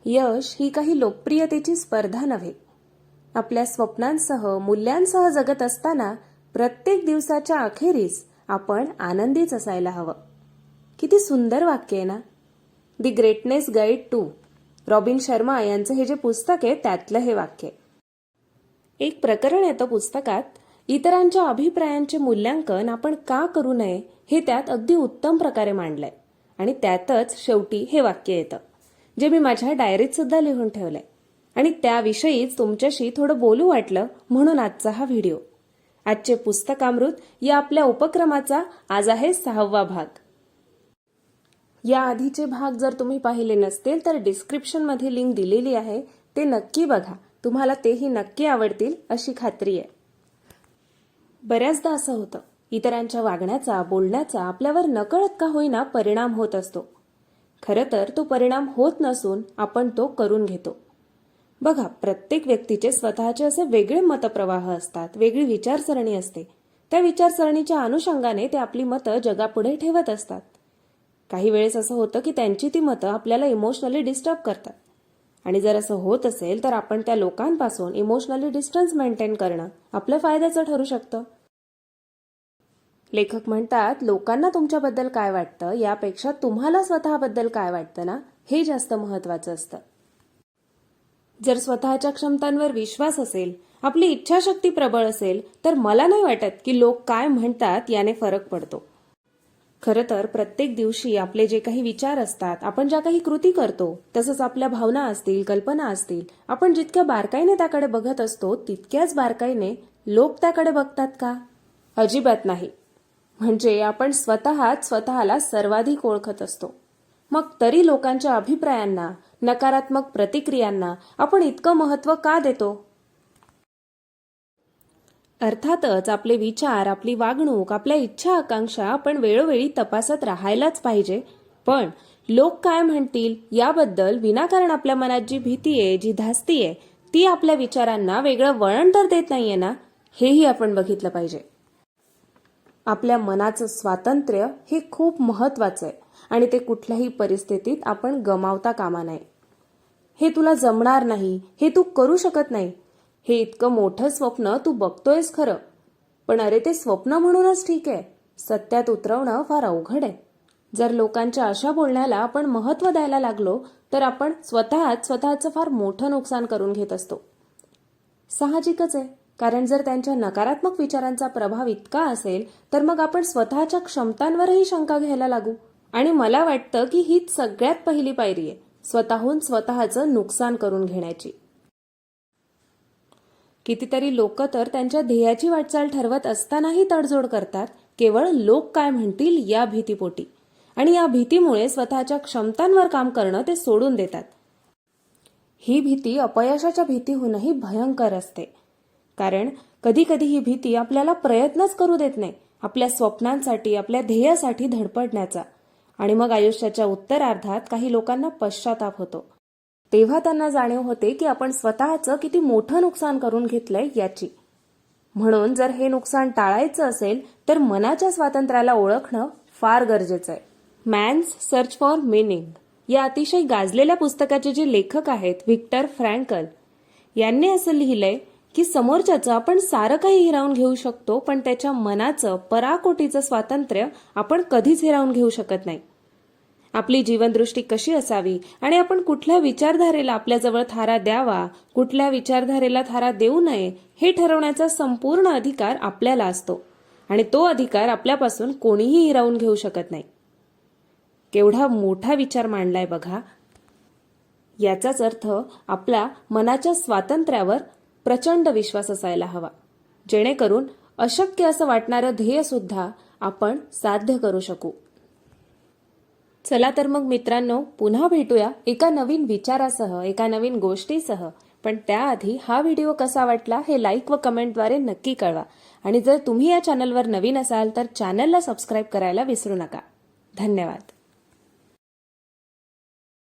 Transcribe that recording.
यश ही काही लोकप्रियतेची स्पर्धा नव्हे. आपल्या स्वप्नांसह मूल्यांसह जगत असताना प्रत्येक दिवसाच्या अखेरीस आपण आनंदीच असायला हवं. किती सुंदर वाक्य आहे ना. The greatness guide to Robin Sharma यांचं हे जे पुस्तक आहे त्यातलं हे वाक्य. एक प्रकरण येतं पुस्तकात. इतरांच्या अभिप्रायांचे मूल्यांकन आपण का करू नये हे त्यात अगदी उत्तम प्रकारे मांडलंय. आणि त्यातच शेवटी हे वाक्य येतं जे मी माझ्या डायरीत सुद्धा लिहून ठेवलंय. आणि त्याविषयीच तुमच्याशी थोडं बोलू वाटलं म्हणून आजचा हा व्हिडिओ. आजचे पुस्तकामृत या आपल्या उपक्रमाचा आज आहे 6वा भाग. या आधीचे भाग जर तुम्ही पाहिले नसतील तर डिस्क्रिप्शनमध्ये लिंक दिलेली आहे, ते नक्की बघा. तुम्हाला तेही नक्की आवडतील अशी खात्री आहे. बऱ्याचदा असं होतं, इतरांच्या वागण्याचा बोलण्याचा आपल्यावर नकळत का होईना परिणाम होत असतो. खरं तर तो परिणाम होत नसून आपण तो करून घेतो. बघा, प्रत्येक व्यक्तीचे स्वतःचे असे वेगळे मतप्रवाह असतात, वेगळी विचारसरणी असते. त्या विचारसरणीच्या अनुषंगाने ते आपली मतं जगापुढे ठेवत असतात. काही वेळेस असं होतं की त्यांची ती मतं आपल्याला इमोशनली डिस्टर्ब करतात. आणि जर असं होत असेल तर आपण त्या लोकांपासून इमोशनली डिस्टन्स मेंटेन करणं आपल्या फायद्याचं ठरू शकतं. लेखक म्हणतात, लोकांना तुमच्याबद्दल काय वाटतं यापेक्षा तुम्हाला स्वतःबद्दल काय वाटतं ना, हे जास्त महत्वाचं असतं. जर स्वतःच्या क्षमतांवर विश्वास असेल, आपली इच्छाशक्ती प्रबळ असेल, तर मला नाही वाटत की लोक काय म्हणतात याने फरक पडतो. खरं तर प्रत्येक दिवशी आपले जे काही विचार असतात, आपण ज्या काही कृती करतो, तसंच आपल्या भावना असतील, कल्पना असतील, आपण जितक्या बारकाईने त्याकडे बघत असतो तितक्याच बारकाईने लोक त्याकडे बघतात का? अजिबात नाही. म्हणजे आपण स्वतःला सर्वाधिक ओळखत असतो. मग तरी लोकांच्या अभिप्रायांना, नकारात्मक प्रतिक्रियांना आपण इतकं महत्त्व का देतो? अर्थातच आपले विचार, आपली वागणूक, आपल्या इच्छा आकांक्षा आपण वेळोवेळी तपासत राहायलाच पाहिजे. पण लोक काय म्हणतील याबद्दल विनाकारण आपल्या मनात जी भीती आहे, जी धास्ती आहे, ती आपल्या विचारांना वेगळं वळण तर देत नाहीये ना, हेही आपण बघितलं पाहिजे. आपल्या मनाचं स्वातंत्र्य हे खूप महत्वाचं आहे आणि ते कुठल्याही परिस्थितीत आपण गमावता कामा नये. हे तुला जमणार नाही, हे तू करू शकत नाही, हे इतकं मोठं स्वप्न तू बघतोयस खरं, पण अरे ते स्वप्न म्हणूनच ठीक आहे, सत्यात उतरवणं फार अवघड आहे. जर लोकांच्या अशा बोलण्याला आपण महत्त्व द्यायला लागलो तर आपण स्वतःचं फार मोठं नुकसान करून घेत असतो. साहजिकच आहे, कारण जर त्यांच्या नकारात्मक विचारांचा प्रभाव इतका असेल तर मग आपण स्वतःच्या क्षमतांवरही शंका घ्यायला लागू. आणि मला वाटतं की हीच सगळ्यात पहिली पायरी आहे, स्वतःहून स्वतःचं नुकसान करून घेण्याची. कितीतरी लोक तर त्यांच्या ध्येयाची वाटचाल ठरवत असतानाही तडजोड करतात, केवळ लोक काय म्हणतील या भीतीपोटी. आणि या भीतीमुळे स्वतःच्या क्षमतांवर काम करणं ते सोडून देतात. ही भीती अपयशाच्या भीतीहूनही भयंकर असते. कारण कधी कधी ही भीती आपल्याला प्रयत्नच करू देत नाही आपल्या स्वप्नांसाठी, आपल्या ध्येयासाठी धडपडण्याचा. आणि मग आयुष्याच्या उत्तरार्धात काही लोकांना पश्चाताप होतो. तेव्हा त्यांना जाणीव होते की आपण स्वतःचं किती मोठं नुकसान करून घेतलंय याची. म्हणून जर हे नुकसान टाळायचं असेल तर मनाच्या स्वातंत्र्याला ओळखणं फार गरजेचं आहे. मॅन्स सर्च फॉर मीनिंग या अतिशय गाजलेल्या पुस्तकाचे जे लेखक आहेत व्हिक्टर फ्रँकल यांनी असं लिहिलंय की समोरच्याचं आपण सारं काही हिरावून घेऊ शकतो, पण त्याच्या मनाचं, पराकोटीचं स्वातंत्र्य आपण कधीच हिरावून घेऊ शकत नाही. आपली जीवनदृष्टी कशी असावी आणि आपण कुठल्या विचारधारेला आपल्याजवळ थारा द्यावा, कुठल्या विचारधारेला थारा देऊ नये, हे ठरवण्याचा संपूर्ण अधिकार आपल्याला असतो. आणि तो अधिकार आपल्यापासून कोणीही हिरावून घेऊ शकत नाही. केवढा मोठा विचार मांडलाय बघा. याचाच अर्थ आपल्या मनाच्या स्वातंत्र्यावर प्रचंड विश्वास असायला हवा, जेणेकरून अशक्य असं वाटणारं ध्येय सुद्धा आपण साध्य करू शकू. चला तर मग मित्रांनो, पुन्हा भेटूया एका नवीन विचारासह, एका नवीन गोष्टीसह. पण त्याआधी हा व्हिडिओ कसा वाटला हे लाईक व कमेंटद्वारे नक्की कळवा. आणि जर तुम्ही या चॅनलवर नवीन असाल तर चॅनलला सबस्क्राईब करायला विसरू नका. धन्यवाद.